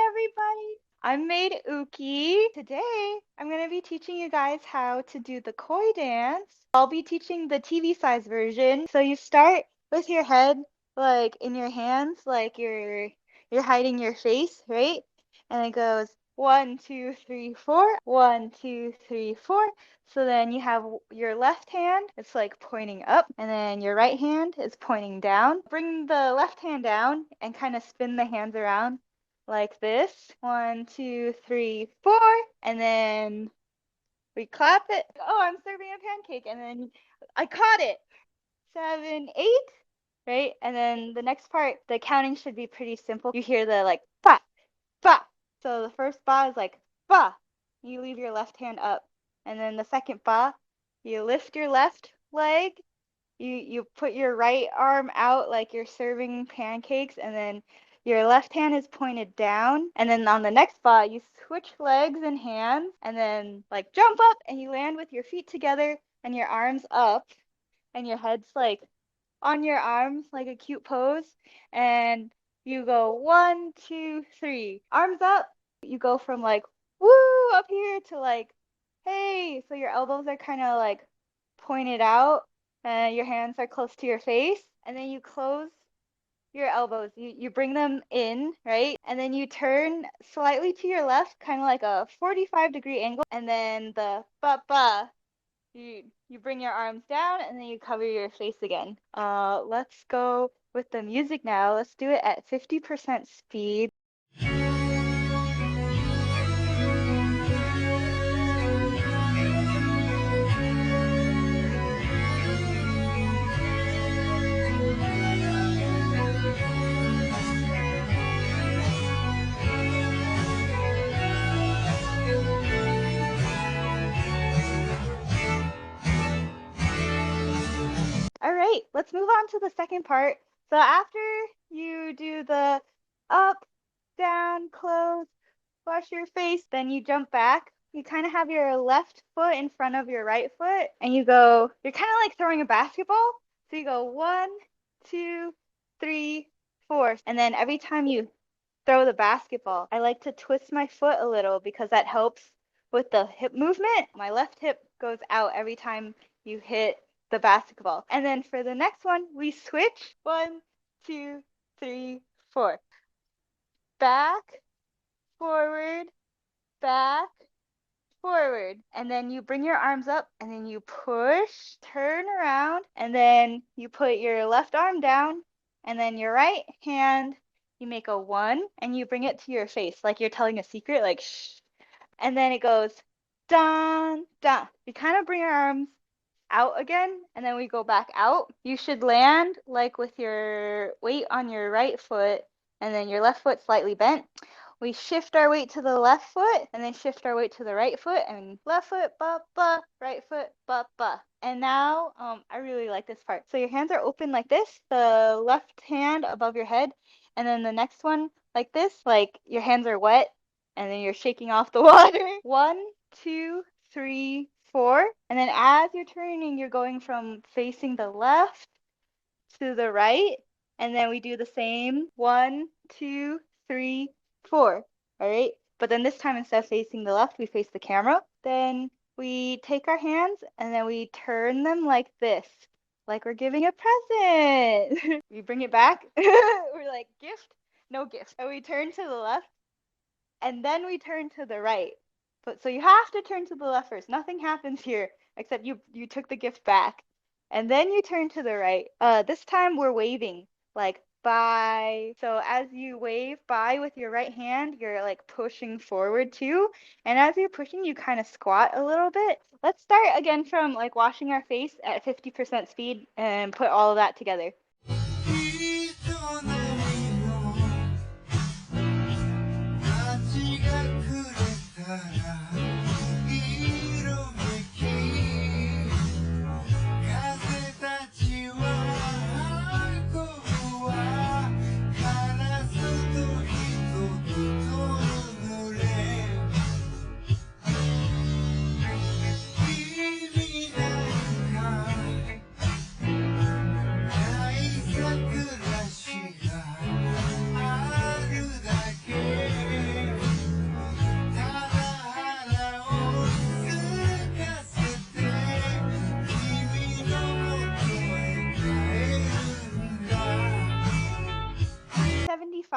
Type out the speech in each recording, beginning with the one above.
everybody! I'm Maid Uki. Today, I'm going to be teaching you guys how to do the koi dance. I'll be teaching the TV size version. So you start with your head like in your hands, like you're hiding your face, right? And it goes 1, 2, 3, 4. 1, 2, 3, 4. So then you have your left hand, it's like pointing up, and then your right hand is pointing down. Bring the left hand down and kind of spin the hands around like this. 1, 2, 3, 4. And then we clap it. Oh, I'm serving a pancake. And then I caught it. 7, 8. Right? And then the next part, the counting should be pretty simple. You hear the like ba, ba. So the first ba is like ba. You leave your left hand up. And then the second ba, you lift your left leg. You put your right arm out like you're serving pancakes, and then your left hand is pointed down. And then on the next ba, you switch legs and hands, and then like jump up, and you land with your feet together and your arms up, and your head's like on your arms like a cute pose, and you go 1, 2, 3, arms up. You go from like woo up here to like hey, so your elbows are kind of like pointed out and your hands are close to your face, and then you close your elbows. You bring them in, right? And then you turn slightly to your left, kind of like a 45-degree angle, and then the ba ba. You bring your arms down and then you cover your face again. Let's go with the music now. Let's do it at 50% speed. All right, let's move on to the second part. So after you do the up, down, close, wash your face, then you jump back. You kind of have your left foot in front of your right foot, and you're kind of like throwing a basketball. So you go 1, 2, 3, 4. And then every time you throw the basketball, I like to twist my foot a little because that helps with the hip movement. My left hip goes out every time you hit the basketball. And then for the next one, we switch. 1, 2, 3, 4. Back, forward, back, forward. And then you bring your arms up and then you push, turn around, and then you put your left arm down, and then your right hand, you make a 1 and you bring it to your face like you're telling a secret, like shh. And then it goes dun, dun. We kind of bring our arms out again, and then we go back out. You should land like with your weight on your right foot and then your left foot slightly bent. We shift our weight to the left foot and then shift our weight to the right foot, and left foot, ba, ba, right foot, ba, ba. And now, I really like this part. So your hands are open like this, the left hand above your head, and then the next one like this, like your hands are wet, and then you're shaking off the water. 1, 2, 3, 4. And then as you're turning, you're going from facing the left to the right. And then we do the same. 1, 2, 3, 4. All right. But then this time, instead of facing the left, we face the camera. Then we take our hands and then we turn them like this, like we're giving a present. We bring it back. We're like, gift, no gift. And we turn to the left, and then we turn to the right. But so you have to turn to the left first. Nothing happens here except you took the gift back. And then you turn to the right. This time we're waving like bye. So as you wave bye with your right hand, you're like pushing forward too. And as you're pushing, you kind of squat a little bit. Let's start again from like washing our face at 50% speed and put all of that together.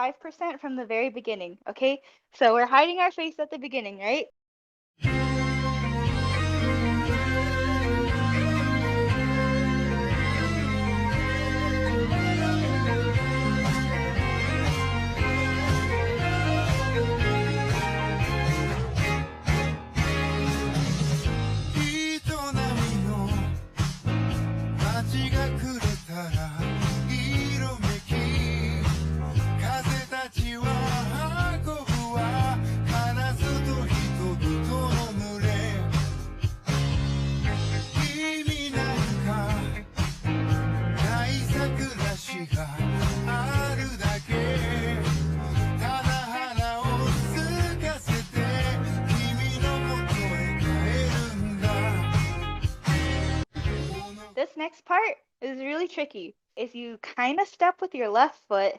5% from the very beginning, okay? So we're hiding our face at the beginning, right? This next part is really tricky. Is you kind of step with your left foot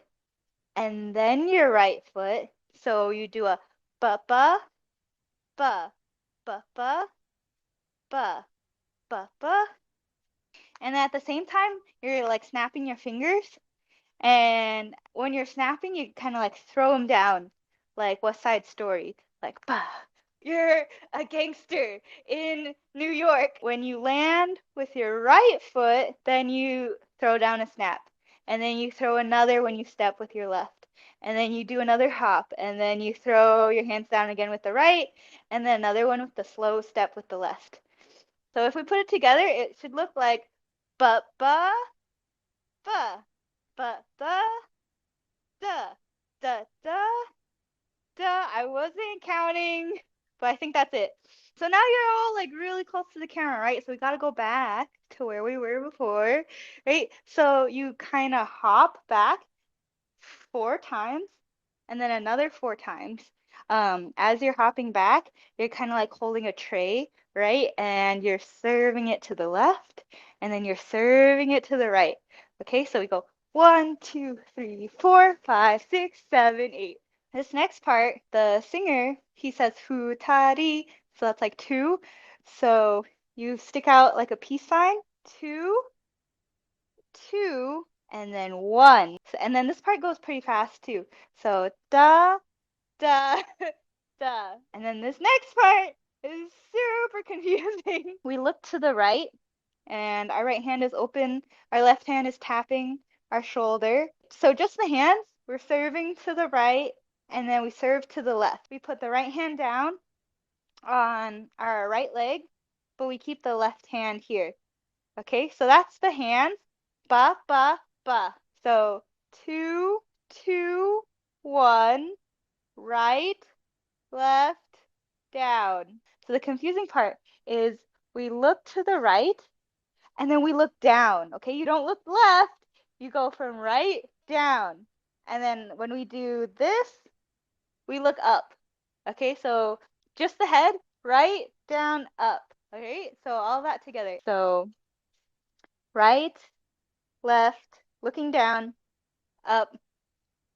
and then your right foot. So you do a ba ba ba ba ba ba ba ba, and at the same time you're like snapping your fingers. And when you're snapping, you kind of like throw them down, like West Side Story, like bah. You're a gangster in New York. When you land with your right foot, then you throw down a snap. And then you throw another when you step with your left. And then you do another hop. And then you throw your hands down again with the right. And then another one with the slow step with the left. So if we put it together, it should look like ba ba ba ba da da da da da. I wasn't counting, but I think that's it. So now you're all like really close to the camera, right? So we gotta go back to where we were before, right? So you kind of hop back 4 times and then another 4 times. As you're hopping back, you're kind of like holding a tray, right? And you're serving it to the left, and then you're serving it to the right. Okay, so we go 1, 2, 3, 4, 5, 6, 7, 8. This next part, the singer, he says futari, so that's like two. So you stick out like a peace sign, two, two, and then one. And then this part goes pretty fast too. So da, da, da. And then this next part is super confusing. We look to the right, and our right hand is open. Our left hand is tapping our shoulder. So just the hands, we're serving to the right, and then we serve to the left. We put the right hand down on our right leg, but we keep the left hand here. Okay, so that's the hands. Ba, ba, ba. So 2, 2, 1, right, left, down. So the confusing part is we look to the right and then we look down. Okay, you don't look left, you go from right down. And then when we do this, we look up. Okay, so just the head, right, down, up. Okay, so all that together. So right, left, looking down, up,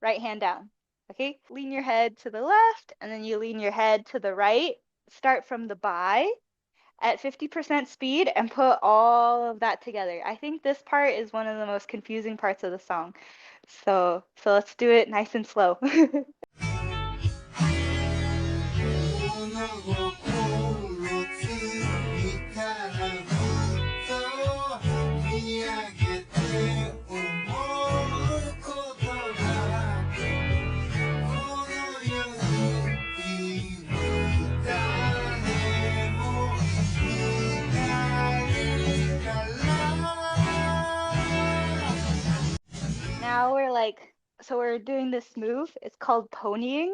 right hand down. Okay, lean your head to the left and then you lean your head to the right. Start from the by at 50% speed and put all of that together. I think this part is one of the most confusing parts of the song. So let's do it nice and slow. Now we're like, so we're doing this move. It's called ponying,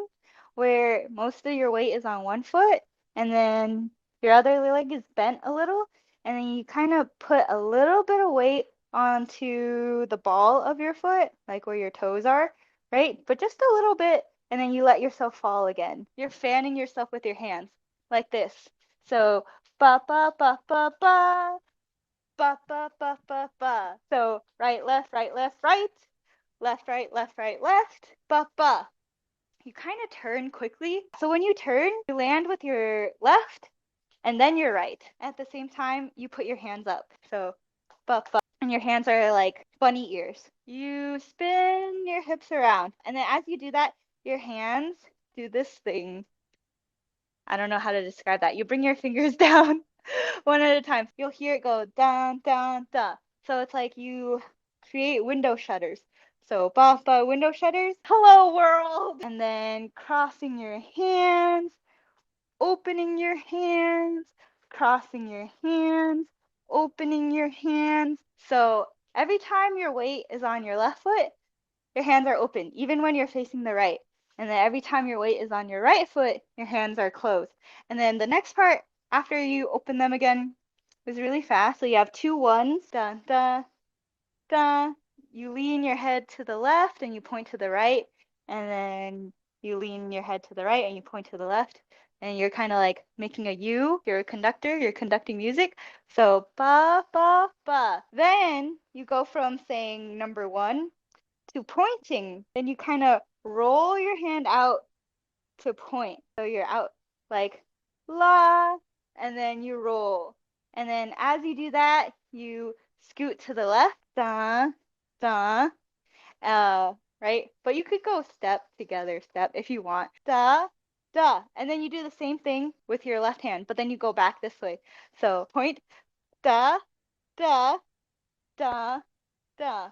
where most of your weight is on one foot and then your other leg is bent a little, and then you kind of put a little bit of weight onto the ball of your foot, like where your toes are, right? But just a little bit, and then you let yourself fall again. You're fanning yourself with your hands like this. So ba ba ba ba ba ba ba ba ba ba. So right, left, right, left, right. Left, right, left, right, left, ba, ba. You kind of turn quickly. So when you turn, you land with your left and then your right. At the same time, you put your hands up. So, ba, ba. and your hands are like bunny ears. You spin your hips around, and then as you do that, your hands do this thing. I don't know how to describe that. You bring your fingers down one at a time. You'll hear it go dun dun dun. So it's like you create window shutters. So ba ba window shutters. Hello world. And then crossing your hands, opening your hands, crossing your hands, opening your hands. So every time your weight is on your left foot, your hands are open, even when you're facing the right. And then every time your weight is on your right foot, your hands are closed. And then the next part, after you open them again, is really fast. So you have two ones, da da da. You lean your head to the left and you point to the right, and then you lean your head to the right and you point to the left. And you're kind of like making a U. You're a conductor, you're conducting music. So ba ba ba. Then you go from saying number one to pointing. Then you kind of roll your hand out to point. So you're out like la, and then you roll. And then as you do that, you scoot to the left, da, da, right? But you could go step together, step if you want, da, da. And then you do the same thing with your left hand, but then you go back this way. So point, da, da, da, da.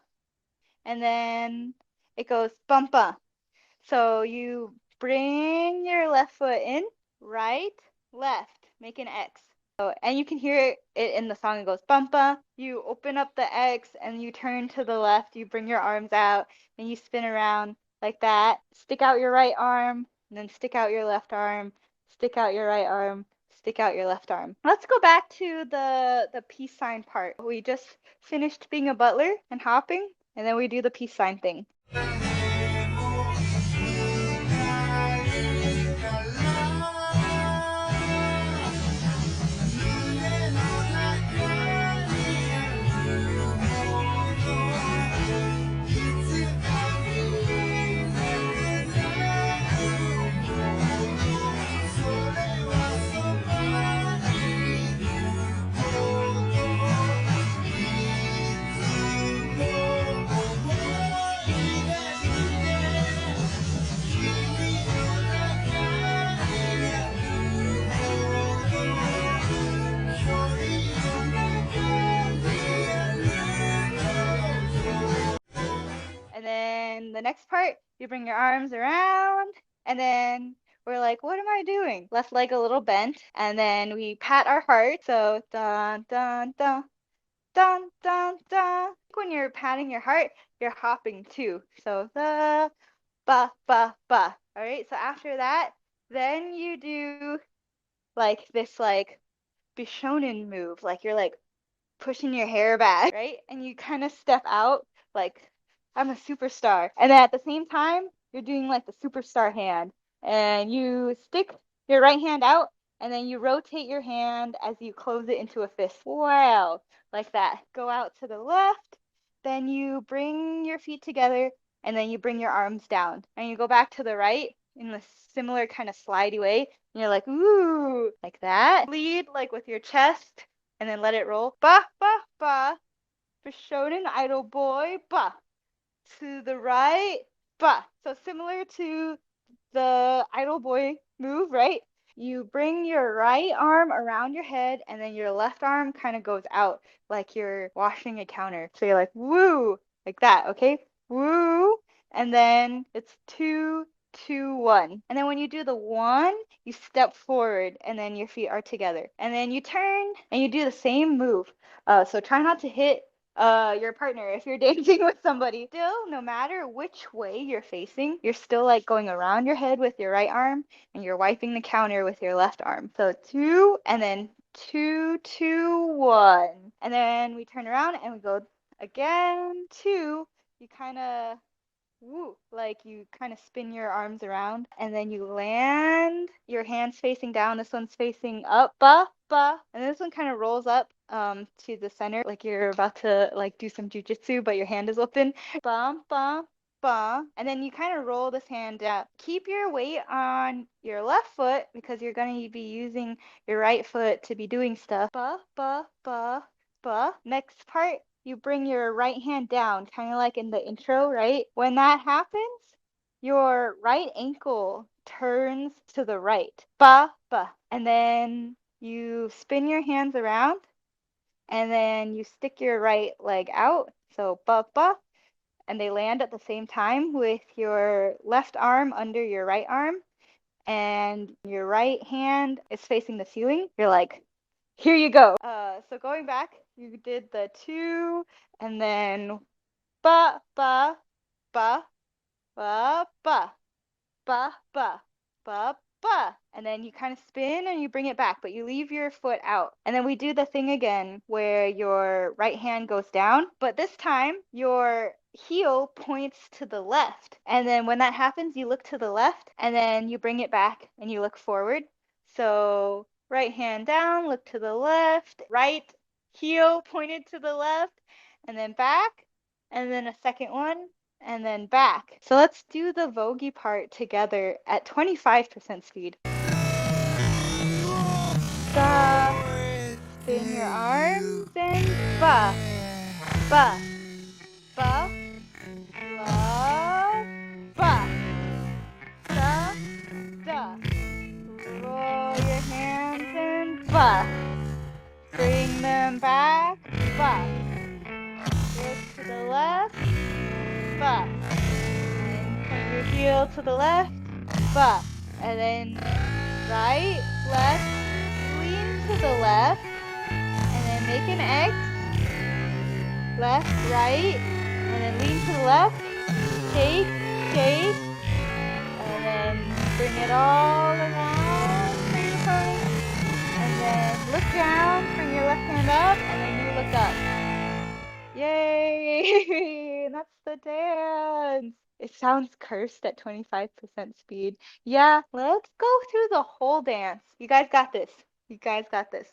And then it goes bumpa. So you bring your left foot in, right, left, make an X. So, and you can hear it in the song. It goes bumpa. You open up the X and you turn to the left. You bring your arms out and you spin around like that. Stick out your right arm and then stick out your left arm. Stick out your right arm. Stick out your left arm. Let's go back to the peace sign part. We just finished being a butler and hopping, and then we do the peace sign thing. And then the next part, you bring your arms around, and then we're like, what am I doing? Left leg a little bent, and then we pat our heart. So dun dun dun dun dun dun. When you're patting your heart, you're hopping too. So the ba ba ba. All right. So after that, then you do like this like Bishonen move, like you're like pushing your hair back, right? And you kind of step out like I'm a superstar. And then at the same time, you're doing like the superstar hand. And you stick your right hand out and then you rotate your hand as you close it into a fist. Wow, like that. Go out to the left, then you bring your feet together and then you bring your arms down. And you go back to the right in a similar kind of slidey way. And you're like, ooh, like that. Lead like with your chest and then let it roll. Ba, ba, ba. For Shonen Idol Boy, ba. To the right, ba. So similar to the Idol Boy move, right? You bring your right arm around your head and then your left arm kind of goes out like you're washing a counter. So you're like, woo, like that, okay? Woo. And then it's 2, 2, 1. And then when you do the 1, you step forward and then your feet are together. And then you turn and you do the same move. So try not to hit your partner if you're dancing with somebody. Still, no matter which way you're facing, you're still like going around your head with your right arm and you're wiping the counter with your left arm. So 2 and then 2, 2, 1. And then we turn around and we go again 2. You kind of woo, like you kind of spin your arms around and then you land your hands facing down. This one's facing up, ba, ba. And this one kind of rolls up to the center like you're about to like do some jujitsu, but your hand is open. Ba, ba, ba. And then you kind of roll this hand down. Keep your weight on your left foot because you're going to be using your right foot to be doing stuff. Ba, ba, ba, ba. Next part you bring your right hand down, kind of like in the intro, right? When that happens, your right ankle turns to the right. Ba, ba. And then you spin your hands around, and then you stick your right leg out. So ba, ba. And they land at the same time with your left arm under your right arm, and your right hand is facing the ceiling. You're like, here you go. So going back, you did the two, and then ba ba ba ba ba ba ba ba ba, and then you kind of spin and you bring it back, but you leave your foot out. And then we do the thing again where your right hand goes down, but this time your heel points to the left. And then when that happens, you look to the left, and then you bring it back and you look forward. So right hand down, look to the left, right heel pointed to the left, and then back, and then a second one, and then back. So let's do the voguey part together at 25% speed. Ba, spin your arms, and ba, ba, ba, la, ba, da, da. Roll your hands and ba. Bring them back, ba. Look to the left, ba. And point your heel to the left, ba. And then right, left, lean to the left, and then make an X, left, right, and then lean to the left, shake, shake, and then bring it all around for your pose, and then look down, bring your left hand up, and then you look up. Yay! That's the dance. It sounds cursed at 25% speed. Yeah, let's go through the whole dance. You guys got this. You guys got this.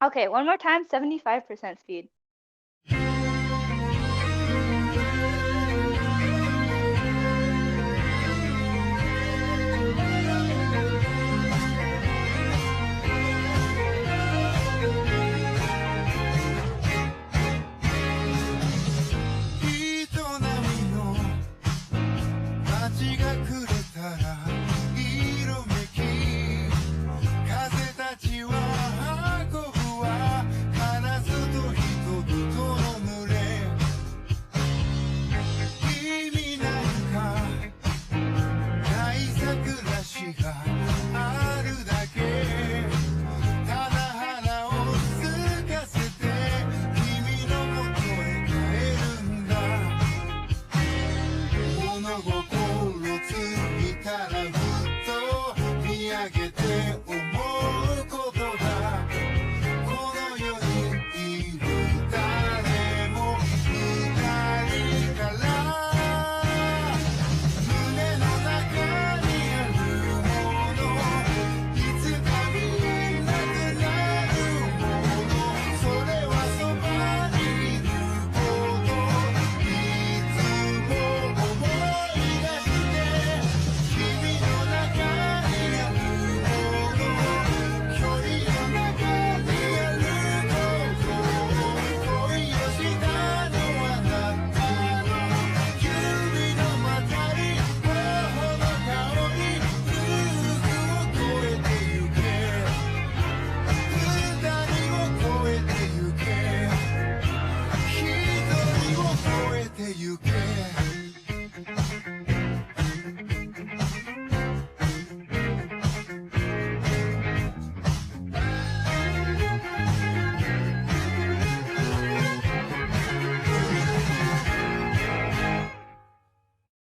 Okay, one more time, 75% speed.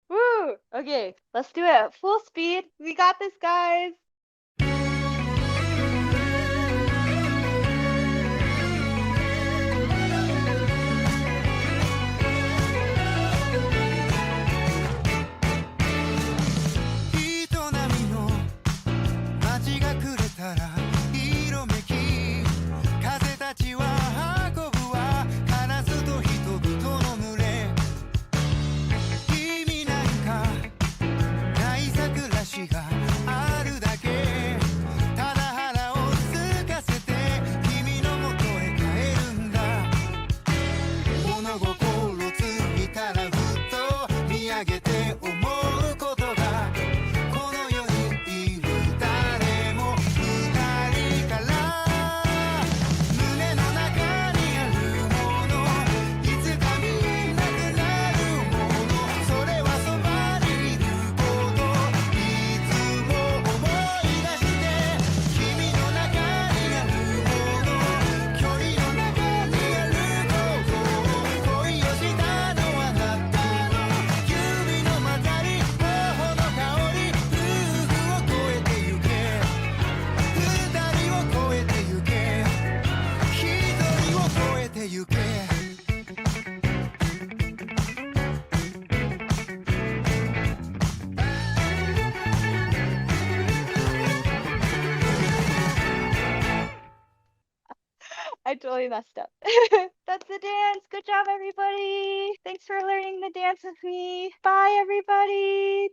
Woo! Okay, let's do it at full speed. We got this, guys. I totally messed up. That's the dance. Good job, everybody. Thanks for learning the dance with me. Bye, everybody.